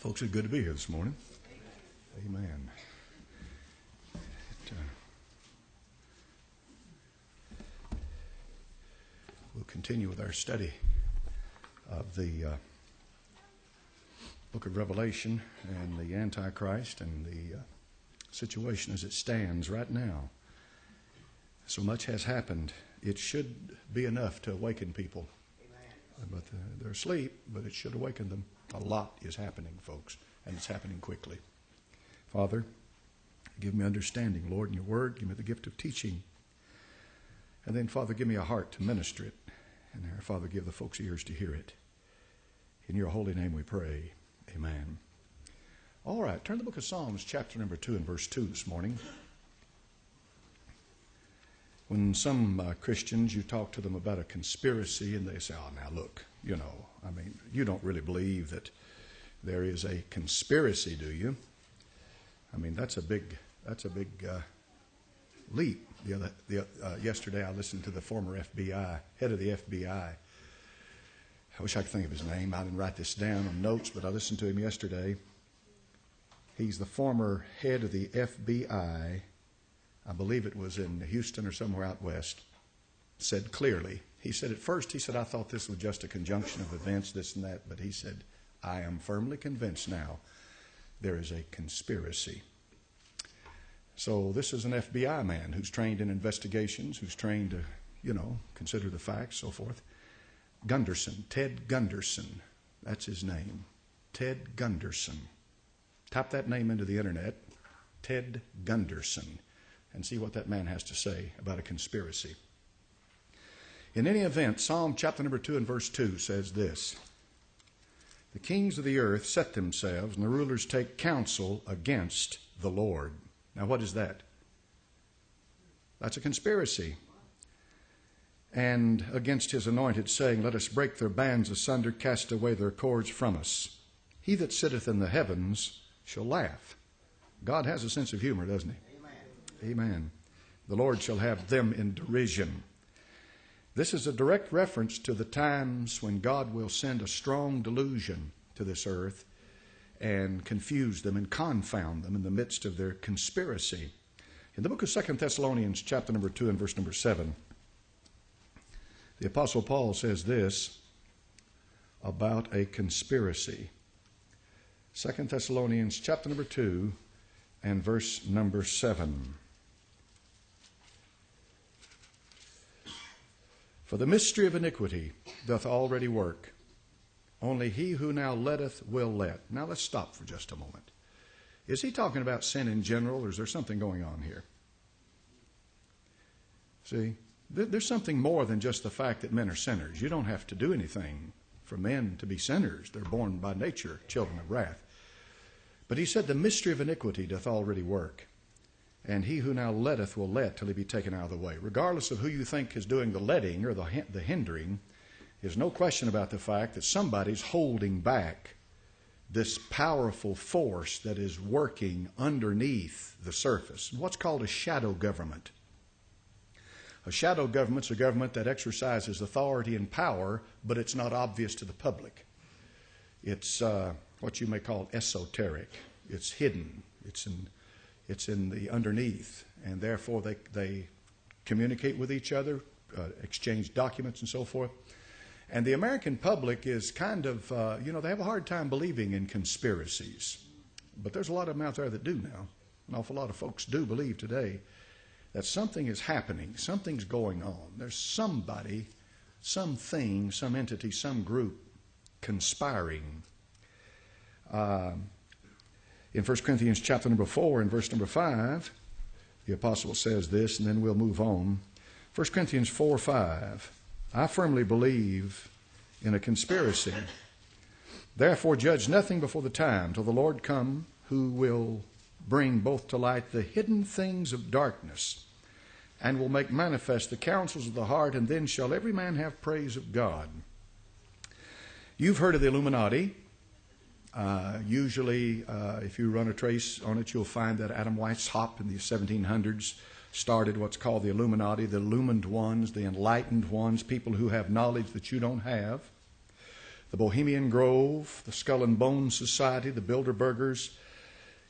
Folks, it's good to be here this morning. Amen. We'll continue with our study of the book of Revelation and the Antichrist and the situation as it stands right now. So much has happened. It should be enough to awaken people. But they're asleep, but it should awaken them. A lot is happening, folks, and it's happening quickly. Father, give me understanding, Lord, in your word. Give me the gift of teaching. And then, Father, give me a heart to minister it. And, Father, give the folks ears to hear it. In your holy name we pray. Amen. All right, turn to the book of Psalms, chapter number 2 and verse 2 this morning. When some Christians, you talk to them about a conspiracy, and they say, oh, now look, you don't really believe that there is a conspiracy, do you? I mean, that's a big leap. Yesterday I listened to the former FBI, head of the FBI. I wish I could think of his name. I didn't write this down on notes, but I listened to him yesterday. He's the former head of the FBI. I believe it was in Houston or somewhere out west, said clearly. He said at first, I thought this was just a conjunction of events, this and that, but he said, I am firmly convinced now there is a conspiracy. So this is an FBI man who's trained in investigations, who's trained to, consider the facts, so forth. Gunderson, Ted Gunderson, that's his name, Ted Gunderson. Type that name into the internet, Ted Gunderson, and see what that man has to say about a conspiracy. In any event, Psalm chapter number 2 and verse 2 says this: the kings of the earth set themselves, and the rulers take counsel against the Lord. Now what is that? That's a conspiracy. And against his anointed, saying, let us break their bands asunder, cast away their cords from us. He that sitteth in the heavens shall laugh. God has a sense of humor, doesn't he? Amen. The Lord shall have them in derision. This is a direct reference to the times when God will send a strong delusion to this earth and confuse them and confound them in the midst of their conspiracy. In the book of 2 Thessalonians, chapter number 2 and verse number 7, the Apostle Paul says this about a conspiracy. 2 Thessalonians, chapter number 2 and verse number 7. For the mystery of iniquity doth already work. Only he who now letteth will let. Now let's stop for just a moment. Is he talking about sin in general, or is there something going on here? See, there's something more than just the fact that men are sinners. You don't have to do anything for men to be sinners. They're born by nature children of wrath. But he said the mystery of iniquity doth already work. And he who now letteth will let till he be taken out of the way. Regardless of who you think is doing the letting or the hindering, there's no question about the fact that somebody's holding back this powerful force that is working underneath the surface. What's called a shadow government. A shadow government's a government that exercises authority and power, but it's not obvious to the public. It's what you may call esoteric. It's hidden. It's in the underneath, and therefore they communicate with each other, exchange documents and so forth. And the American public is kind of, they have a hard time believing in conspiracies. But there's a lot of them out there that do now. An awful lot of folks do believe today that something is happening, something's going on. There's somebody, something, some entity, some group conspiring. In 1 Corinthians chapter number 4 and verse number 5, the apostle says this, and then we'll move on. 1 Corinthians 4:5, I firmly believe in a conspiracy. Therefore judge nothing before the time till the Lord come, who will bring both to light the hidden things of darkness, and will make manifest the counsels of the heart, and then shall every man have praise of God. You've heard of the Illuminati. Usually, if you run a trace on it, you'll find that Adam Weishaupt in the 1700s started what's called the Illuminati, the illumined ones, the enlightened ones, people who have knowledge that you don't have. the Bohemian Grove, the Skull and Bones Society, the Bilderbergers,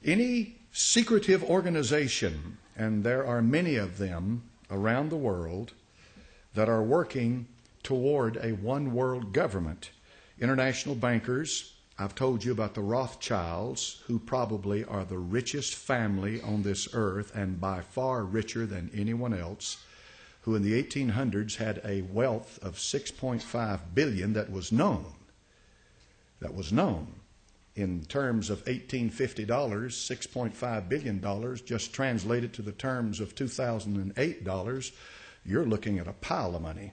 any secretive organization, and there are many of them around the world that are working toward a one world government. International bankers, I've told you about the Rothschilds, who probably are the richest family on this earth and by far richer than anyone else, who in the 1800s had a wealth of $6.5 billion that was known. In terms of $1850, $6.5 billion, just translated to the terms of 2008 dollars, you're looking at a pile of money.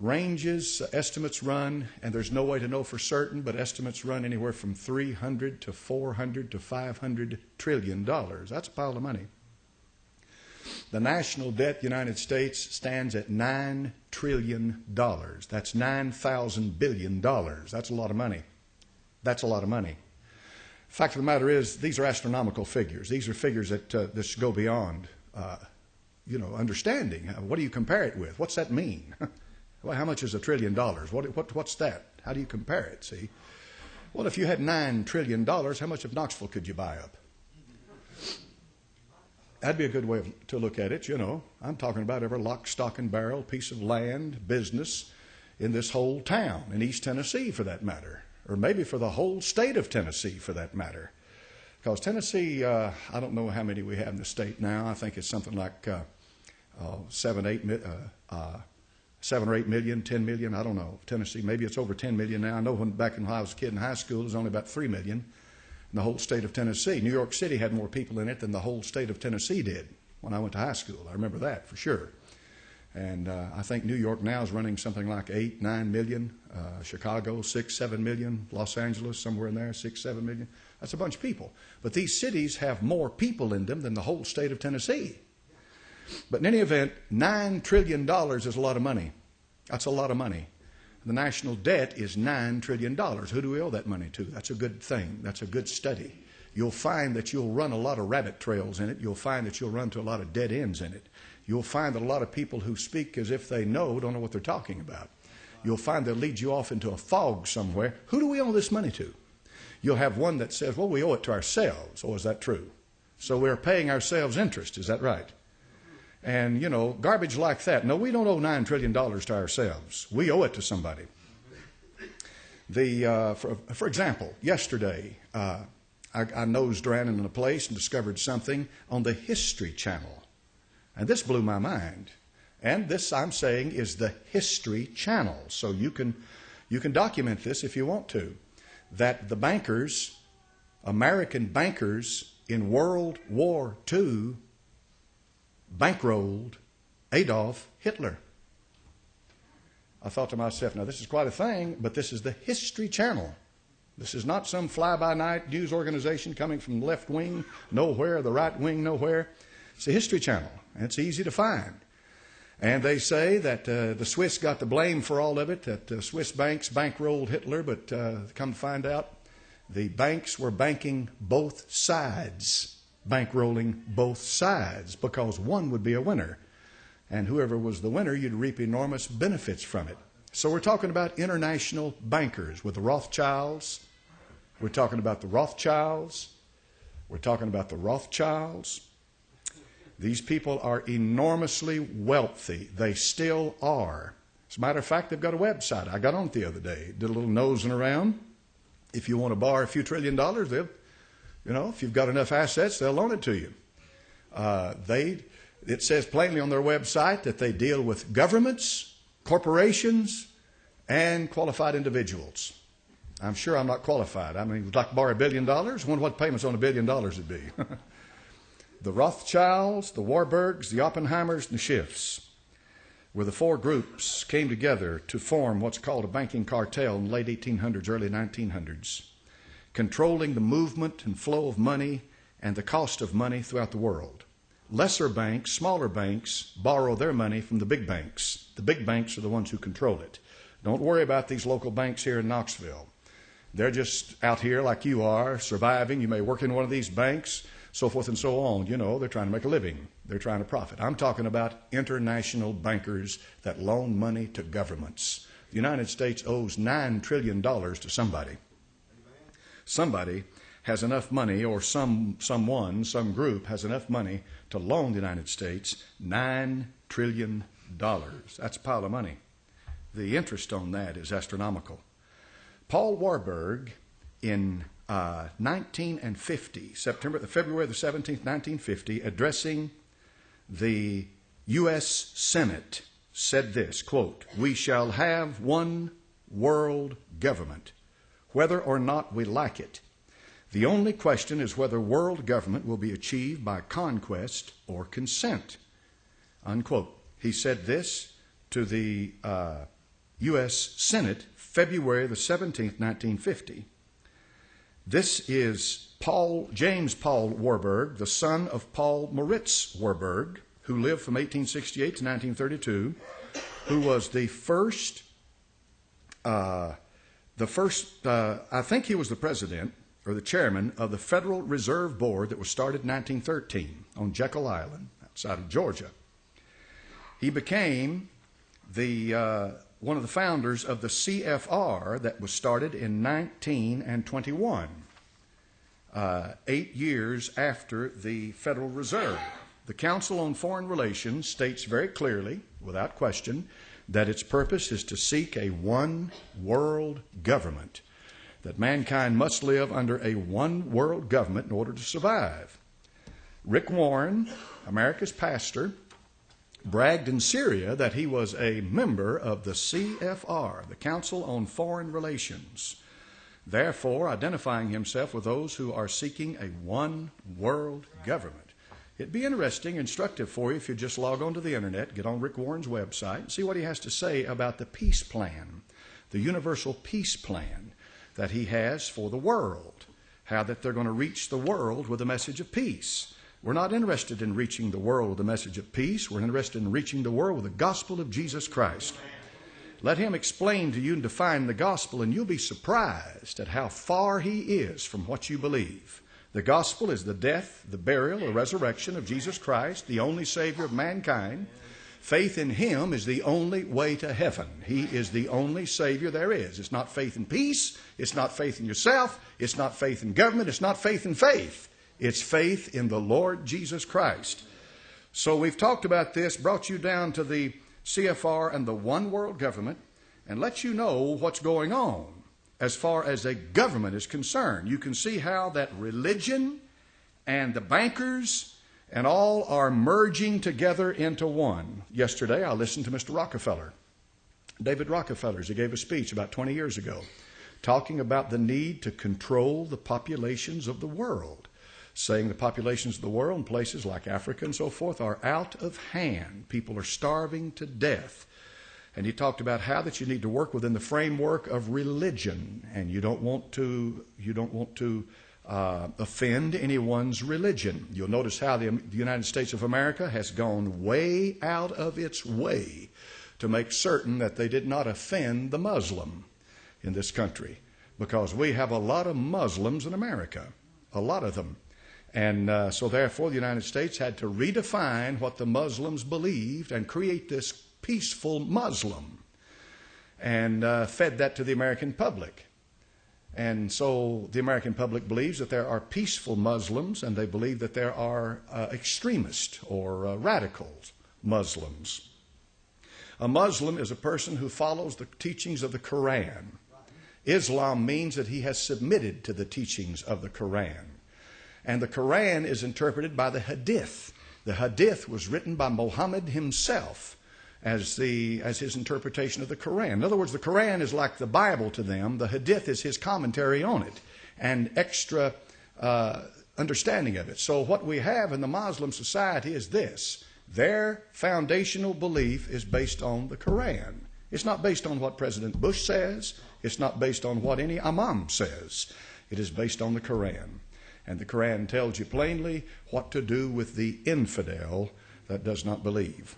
Ranges, estimates run, and there's no way to know for certain, but estimates run anywhere from 300 to 400 to 500 trillion dollars. That's a pile of money. The national debt, United States, stands at $9 trillion. That's 9,000 billion dollars. That's a lot of money. That's a lot of money. Fact of the matter is, these are astronomical figures. These are figures that this go beyond, understanding. What do you compare it with? What's that mean? Well, how much is $1 trillion? What's that? How do you compare it? See? Well, if you had $9 trillion, how much of Knoxville could you buy up? That'd be a good way to look at it, I'm talking about every lock, stock, and barrel piece of land, business in this whole town, in East Tennessee for that matter, or maybe for the whole state of Tennessee for that matter. Because Tennessee, I don't know how many we have in the state now. I think it's something like 7 or 8 million, 10 million, I don't know. Tennessee, maybe it's over 10 million now. I know back when I was a kid in high school, it was only about 3 million in the whole state of Tennessee. New York City had more people in it than the whole state of Tennessee did when I went to high school. I remember that for sure. And I think New York now is running something like 8, 9 million. Chicago, 6, 7 million. Los Angeles, somewhere in there, 6, 7 million. That's a bunch of people. But these cities have more people in them than the whole state of Tennessee. But in any event, $9 trillion is a lot of money. That's a lot of money. The national debt is $9 trillion. Who do we owe that money to? That's a good thing. That's a good study. You'll find that you'll run a lot of rabbit trails in it. You'll find that you'll run to a lot of dead ends in it. You'll find that a lot of people who speak as if they don't know what they're talking about. You'll find they'll lead you off into a fog somewhere. Who do we owe this money to? You'll have one that says, well, we owe it to ourselves. Oh, is that true? So we're paying ourselves interest. Is that right? And, garbage like that. No, we don't owe $9 trillion to ourselves. We owe it to somebody. For example, yesterday, I nosed around in a place and discovered something on the History Channel. And this blew my mind. And this, I'm saying, is the History Channel. So you can document this if you want to. That the bankers, American bankers in World War II, bankrolled Adolf Hitler. I thought to myself, now this is quite a thing, but this is the History Channel. This is not some fly-by-night news organization coming from the left wing nowhere, the right wing nowhere. It's the History Channel, and it's easy to find. And they say that the Swiss got the blame for all of it, that Swiss banks bankrolled Hitler, but come to find out, the banks were banking both sides, bankrolling both sides, because one would be a winner. And whoever was the winner, you'd reap enormous benefits from it. So we're talking about international bankers with the Rothschilds. We're talking about the Rothschilds. We're talking about the Rothschilds. These people are enormously wealthy. They still are. As a matter of fact, they've got a website. I got on it the other day, did a little nosing around. If you want to borrow a few $1 trillion, if you've got enough assets, they'll loan it to you. It says plainly on their website that they deal with governments, corporations, and qualified individuals. I'm sure I'm not qualified. I mean, would like to borrow $1 billion? I wonder what payments on $1 billion would be. The Rothschilds, the Warburgs, the Oppenheimers, and the Schiffs were the four groups came together to form what's called a banking cartel in the late 1800s, early 1900s, controlling the movement and flow of money and the cost of money throughout the world. Lesser banks, smaller banks, borrow their money from the big banks. The big banks are the ones who control it. Don't worry about these local banks here in Knoxville. They're just out here like you are, surviving. You may work in one of these banks, so forth and so on. They're trying to make a living. They're trying to profit. I'm talking about international bankers that loan money to governments. The United States owes $9 trillion to somebody. Somebody has enough money, or some group has enough money to loan the United States $9 trillion. That's a pile of money. The interest on that is astronomical. Paul Warburg in February the 17th, 1950, addressing the U.S. Senate, said this, quote, "We shall have one world government, whether or not we like it. The only question is whether world government will be achieved by conquest or consent," unquote. He said this to the U.S. Senate, February the 17th, 1950. This is James Paul Warburg, the son of Paul Moritz Warburg, who lived from 1868 to 1932, who was the first, I think he was the president or the chairman of the Federal Reserve Board that was started in 1913 on Jekyll Island outside of Georgia. He became one of the founders of the CFR that was started in 1921, 8 years after the Federal Reserve. The Council on Foreign Relations states very clearly, without question, that its purpose is to seek a one world government, that mankind must live under a one world government in order to survive. Rick Warren, America's pastor, bragged in Syria that he was a member of the CFR, the Council on Foreign Relations, therefore identifying himself with those who are seeking a one world government. It'd be interesting, instructive for you if you just log on to the internet, get on Rick Warren's website, and see what he has to say about the peace plan, the universal peace plan that he has for the world, how that they're going to reach the world with a message of peace. We're not interested in reaching the world with a message of peace. We're interested in reaching the world with the gospel of Jesus Christ. Let him explain to you and define the gospel, and you'll be surprised at how far he is from what you believe. The gospel is the death, the burial, or resurrection of Jesus Christ, the only Savior of mankind. Faith in him is the only way to heaven. He is the only Savior there is. It's not faith in peace. It's not faith in yourself. It's not faith in government. It's not faith in faith. It's faith in the Lord Jesus Christ. So we've talked about this, brought you down to the CFR and the one world government, and let you know what's going on as far as a government is concerned. You can see how that religion and the bankers and all are merging together into one. Yesterday I listened to Mr. Rockefeller, David Rockefeller, as he gave a speech about 20 years ago, talking about the need to control the populations of the world, saying the populations of the world in places like Africa and so forth are out of hand. People are starving to death. And he talked about how that you need to work within the framework of religion, and you don't want to offend anyone's religion. You'll notice how the United States of America has gone way out of its way to make certain that they did not offend the Muslim in this country, because we have a lot of Muslims in America, a lot of them. And so therefore the United States had to redefine what the Muslims believed and create this peaceful Muslim, and fed that to the American public. And so the American public believes that there are peaceful Muslims, and they believe that there are extremist or radical Muslims. A Muslim is a person who follows the teachings of the Quran. Islam means that he has submitted to the teachings of the Quran. And the Quran is interpreted by the Hadith. The Hadith was written by Muhammad himself as his interpretation of the Quran. In other words, the Quran is like the Bible to them. The Hadith is his commentary on it and extra understanding of it. So what we have in the Muslim society is this. Their foundational belief is based on the Quran. It's not based on what President Bush says. It's not based on what any imam says. It is based on the Quran. And the Quran tells you plainly what to do with the infidel that does not believe.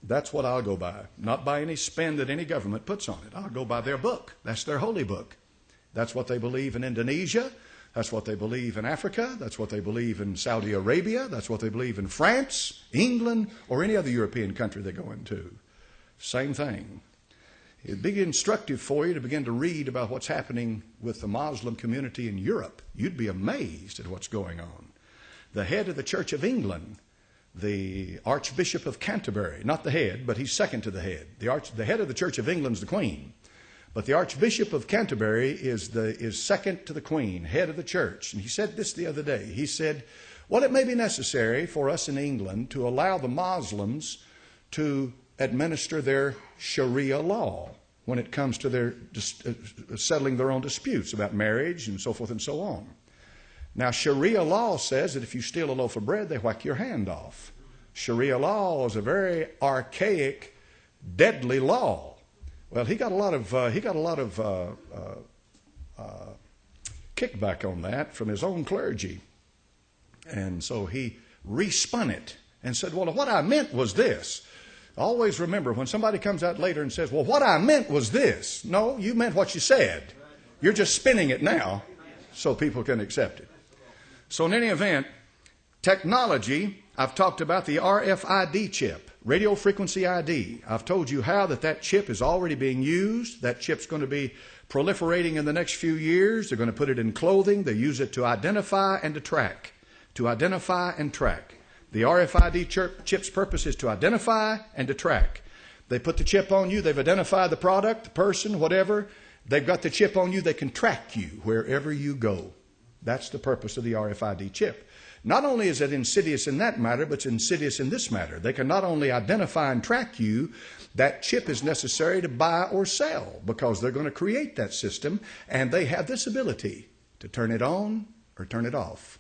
That's what I'll go by. Not by any spin that any government puts on it. I'll go by their book. That's their holy book. That's what they believe in Indonesia. That's what they believe in Africa. That's what they believe in Saudi Arabia. That's what they believe in France, England, or any other European country they go into. Same thing. It'd be instructive for you to begin to read about what's happening with the Muslim community in Europe. You'd be amazed at what's going on. The head of the Church of England, the Archbishop of Canterbury, not the head, but he's second to the head. The head of the Church of England's the Queen. But the Archbishop of Canterbury is second to the Queen, head of the church. And he said this the other day. He said, well, it may be necessary for us in England to allow the Muslims to administer their Sharia law when it comes to their settling their own disputes about marriage and so forth and so on. Now, Sharia law says that if you steal a loaf of bread, they whack your hand off. Sharia law is a very archaic, deadly law. Well, he got a lot of kickback on that from his own clergy, and so he respun it and said, "Well, what I meant was this." Always remember when somebody comes out later and says, "Well, what I meant was this." No, you meant what you said. You're just spinning it now so people can accept it. So in any event, technology, I've talked about the RFID chip, radio frequency ID. I've told you how that chip is already being used. That chip's going to be proliferating in the next few years. They're going to put it in clothing. They use it to identify and to track. To identify and track. The RFID chip's purpose is to identify and to track. They put the chip on you. They've identified the product, the person, whatever. They've got the chip on you. They can track you wherever you go. That's the purpose of the RFID chip. Not only is it insidious in that matter, but it's insidious in this matter. They can not only identify and track you, that chip is necessary to buy or sell because they're going to create that system, and they have this ability to turn it on or turn it off.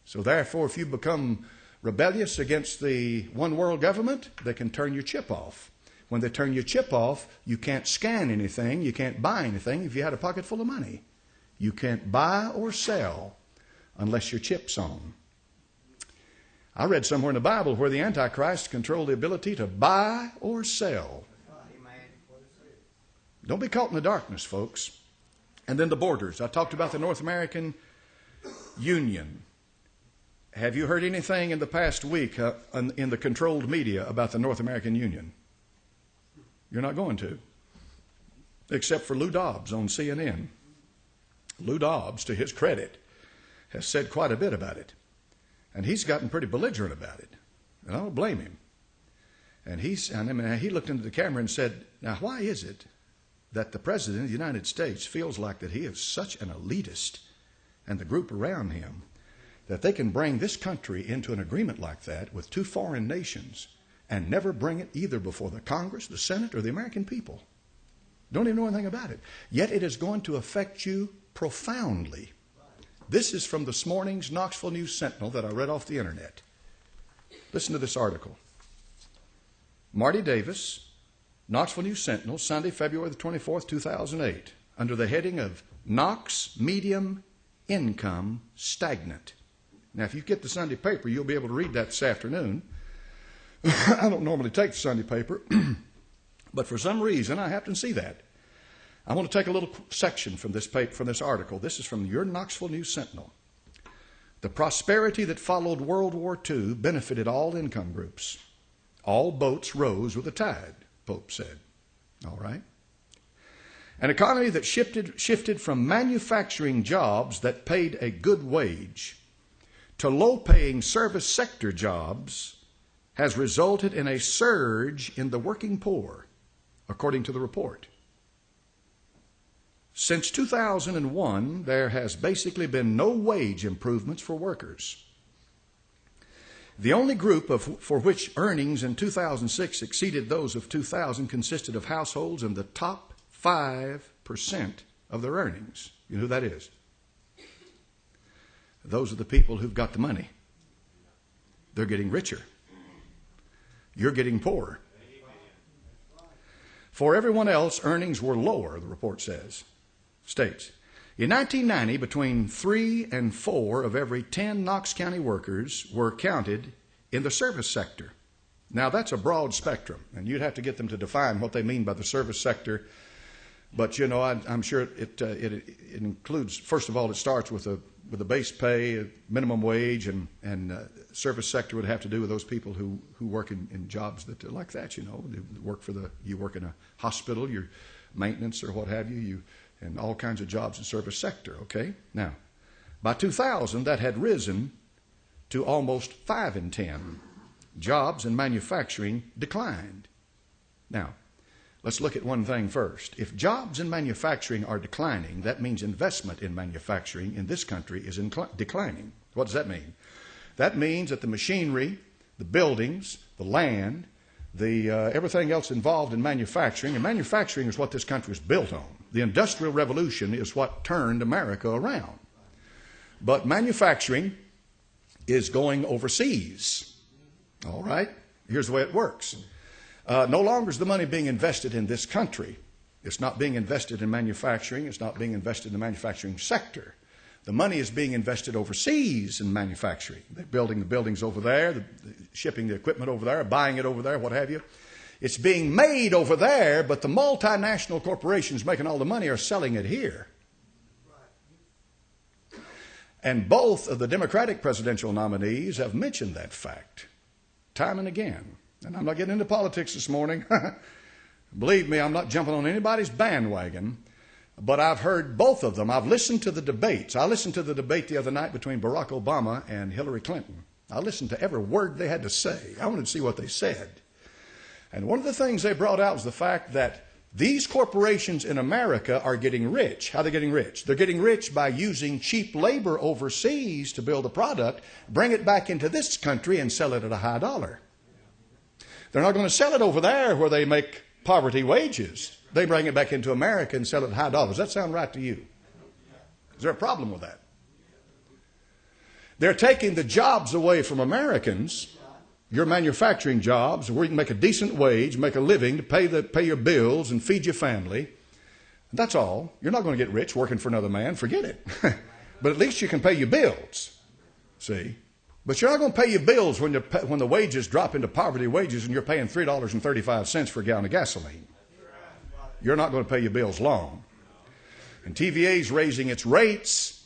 So therefore, if you become rebellious against the one world government, they can turn your chip off. When they turn your chip off, you can't scan anything, you can't buy anything if you had a pocket full of money. You can't buy or sell unless your chip's on. I read somewhere in the Bible where the Antichrist controlled the ability to buy or sell. Don't be caught in the darkness, folks. And then the borders. I talked about the North American Union. Have you heard anything in the past week in the controlled media about the North American Union? You're not going to. Except for Lou Dobbs on CNN. Lou Dobbs, to his credit, has said quite a bit about it. And he's gotten pretty belligerent about it. And I don't blame him. And he looked into the camera and said, now why is it that the President of the United States feels like that he is such an elitist and the group around him that they can bring this country into an agreement like that with two foreign nations and never bring it either before the Congress, the Senate, or the American people? Don't even know anything about it. Yet it is going to affect you profoundly. This is from this morning's Knoxville News Sentinel that I read off the internet. Listen to this article. Marty Davis, Knoxville News Sentinel, Sunday, February the 24th, 2008, under the heading of Knox Medium Income Stagnant. Now, if you get the Sunday paper, you'll be able to read that this afternoon. I don't normally take the Sunday paper, but for some reason I happen to see that. I want to take a little section from this paper, from this article. This is from your Knoxville News Sentinel. The prosperity that followed World War II benefited all income groups. All boats rose with the tide, Pope said. All right. An economy that shifted from manufacturing jobs that paid a good wage to low-paying service sector jobs has resulted in a surge in the working poor, according to the report. Since 2001, there has basically been no wage improvements for workers. The only group for which earnings in 2006 exceeded those of 2000 consisted of households in the top 5% of their earnings. You know who that is? Those are the people who've got the money. They're getting richer. You're getting poorer. For everyone else, earnings were lower, the report states. In 1990, between 3 and 4 of every 10 Knox County workers were counted in the service sector. Now, that's a broad spectrum, and you'd have to get them to define what they mean by the service sector. But, you know, I'm sure it includes, first of all, it starts with a base pay, a minimum wage, and service sector would have to do with those people who work in jobs that are like that, you know. You work in a hospital, your maintenance or what have you, and all kinds of jobs in service sector, okay? Now, by 2000, that had risen to almost 5 in 10. Jobs in manufacturing declined. Now, let's look at one thing first. If jobs in manufacturing are declining, that means investment in manufacturing in this country is declining. What does that mean? That means that the machinery, the buildings, the land, everything else involved in manufacturing, and manufacturing is what this country is built on. The Industrial Revolution is what turned America around. But manufacturing is going overseas. All right? Here's the way it works. No longer is the money being invested in this country. It's not being invested in manufacturing. It's not being invested in the manufacturing sector. The money is being invested overseas in manufacturing. They're building the buildings over there, shipping the equipment over there, buying it over there, what have you. It's being made over there, but the multinational corporations making all the money are selling it here. And both of the Democratic presidential nominees have mentioned that fact time and again. And I'm not getting into politics this morning. Believe me, I'm not jumping on anybody's bandwagon. But I've heard both of them. I've listened to the debates. I listened to the debate the other night between Barack Obama and Hillary Clinton. I listened to every word they had to say. I wanted to see what they said. And one of the things they brought out was the fact that these corporations in America are getting rich. How are they getting rich? They're getting rich by using cheap labor overseas to build a product, bring it back into this country and sell it at a high dollar. They're not going to sell it over there where they make poverty wages. They bring it back into America and sell it at high dollars. Does that sound right to you? Is there a problem with that? They're taking the jobs away from Americans, your manufacturing jobs, where you can make a decent wage, make a living to pay your bills and feed your family. That's all. You're not going to get rich working for another man. Forget it. But at least you can pay your bills. See? But you're not going to pay your bills when the wages drop into poverty wages and you're paying $3.35 for a gallon of gasoline. You're not going to pay your bills long. And TVA's raising its rates.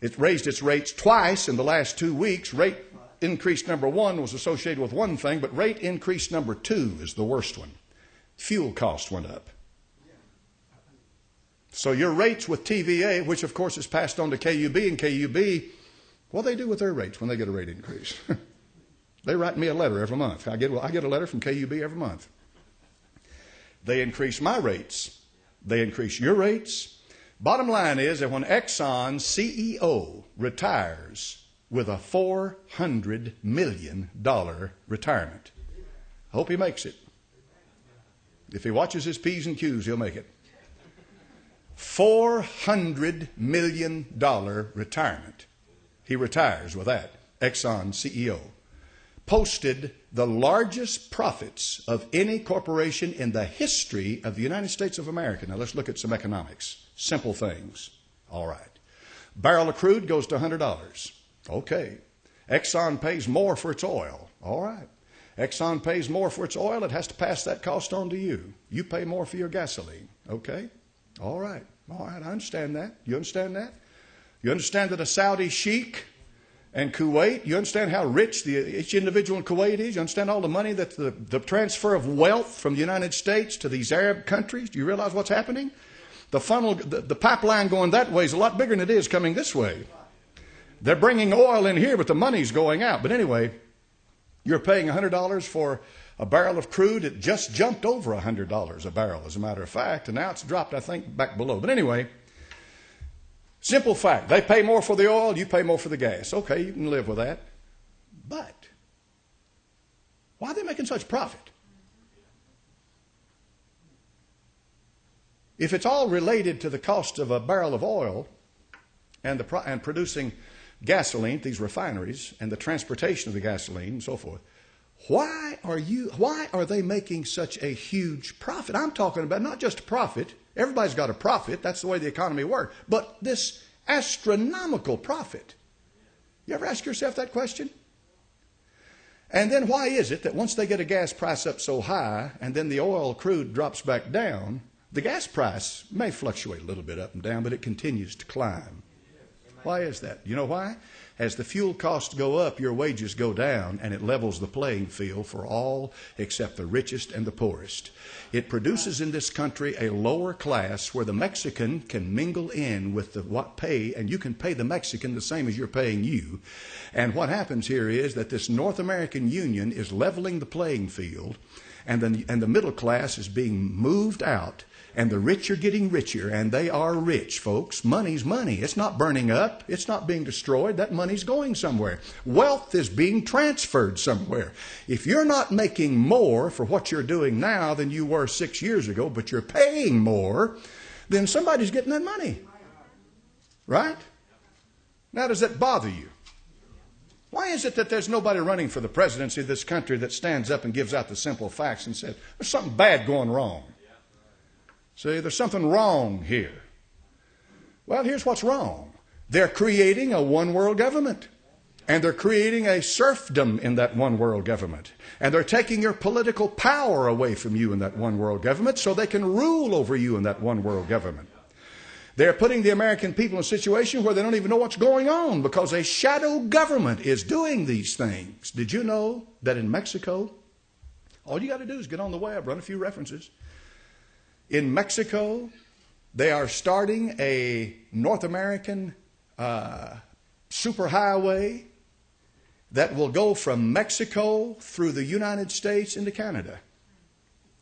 It raised its rates twice in the last 2 weeks. Rate increase number 1 was associated with one thing, but rate increase number 2 is the worst one. Fuel cost went up. So your rates with TVA, which of course is passed on to KUB, and KUB, what do they do with their rates when they get a rate increase? They write me a letter every month. I get a letter from KUB every month. They increase my rates. They increase your rates. Bottom line is that when Exxon's CEO retires with a $400 million retirement, I hope he makes it. If he watches his P's and Q's, he'll make it. $400 million retirement. He retires with that. Exxon CEO. Posted the largest profits of any corporation in the history of the United States of America. Now let's look at some economics. Simple things. All right. Barrel of crude goes to $100. Okay. Exxon pays more for its oil. All right. Exxon pays more for its oil. It has to pass that cost on to you. You pay more for your gasoline. Okay. All right. All right. I understand that. You understand that? You understand that a Saudi sheikh and Kuwait, you understand how rich each individual in Kuwait is? You understand all the money that the transfer of wealth from the United States to these Arab countries? Do you realize what's happening? The funnel, the pipeline going that way is a lot bigger than it is coming this way. They're bringing oil in here, but the money's going out. But anyway, you're paying $100 for a barrel of crude. It just jumped over $100 a barrel, as a matter of fact, and now it's dropped, I think, back below. But anyway, simple fact. They pay more for the oil, you pay more for the gas. Okay, you can live with that. But why are they making such profit? If it's all related to the cost of a barrel of oil and producing gasoline, these refineries, and the transportation of the gasoline and so forth, why are they making such a huge profit? I'm talking about not just a profit. Everybody's got a profit. That's the way the economy works. But this astronomical profit. You ever ask yourself that question? And then why is it that once they get a gas price up so high and then the oil crude drops back down, The gas price may fluctuate a little bit up and down, but it continues to climb. Why is that? You know why? As the fuel costs go up, your wages go down, and it levels the playing field for all except the richest and the poorest. It produces in this country a lower class where the Mexican can mingle in with the what pay, and you can pay the Mexican the same as you're paying you. And what happens here is that this North American Union is leveling the playing field, and the middle class is being moved out. And the rich are getting richer, and they are rich, folks. Money's money. It's not burning up. It's not being destroyed. That money's going somewhere. Wealth is being transferred somewhere. If you're not making more for what you're doing now than you were 6 years ago, but you're paying more, then somebody's getting that money. Right? Now, does that bother you? Why is it that there's nobody running for the presidency of this country that stands up and gives out the simple facts and says, there's something bad going wrong? See, there's something wrong here. Well, here's what's wrong. They're creating a one-world government. And they're creating a serfdom in that one-world government. And they're taking your political power away from you in that one-world government so they can rule over you in that one-world government. They're putting the American people in a situation where they don't even know what's going on because a shadow government is doing these things. Did you know that in Mexico, all you got to do is get on the web, run a few references. In Mexico, they are starting a North American superhighway that will go from Mexico through the United States into Canada.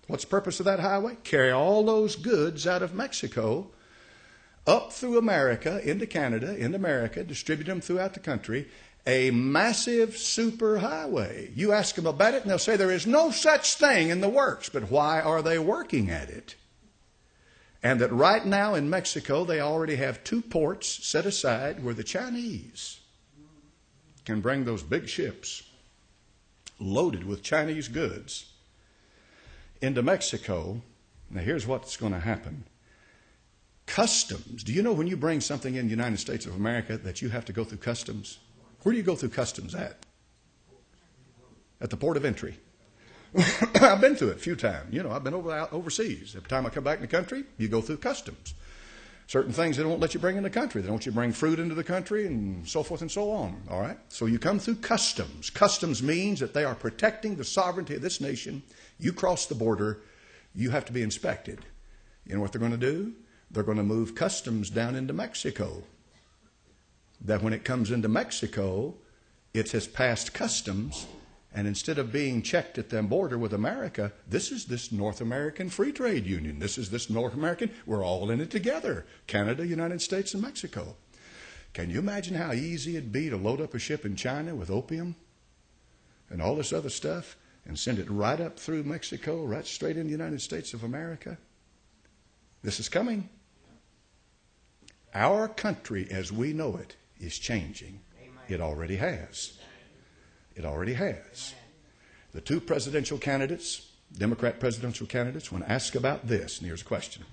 What's the purpose of that highway? Carry all those goods out of Mexico up through America, into Canada, into America, distribute them throughout the country. A massive superhighway. You ask them about it and they'll say there is no such thing in the works. But why are they working at it? And that right now in Mexico, they already have 2 ports set aside where the Chinese can bring those big ships loaded with Chinese goods into Mexico. Now, here's what's going to happen. Customs. Do you know when you bring something in the United States of America that you have to go through customs? Where do you go through customs at? At the port of entry. I've been through it a few times. You know, I've been overseas. Every time I come back in the country, you go through customs. Certain things they don't let you bring in the country. They don't let you bring fruit into the country and so forth and so on. All right? So you come through customs. Customs means that they are protecting the sovereignty of this nation. You cross the border, you have to be inspected. You know what they're going to do? They're going to move customs down into Mexico. That when it comes into Mexico, it has passed customs. And instead of being checked at the border with America, this is this North American Free Trade Union. This is this North American, we're all in it together. Canada, United States, and Mexico. Can you imagine how easy it'd be to load up a ship in China with opium and all this other stuff and send it right up through Mexico, right straight into the United States of America? This is coming. Our country as we know it is changing. It already has. It already has. The 2 presidential candidates, Democrat presidential candidates, when asked about this, and here's a question.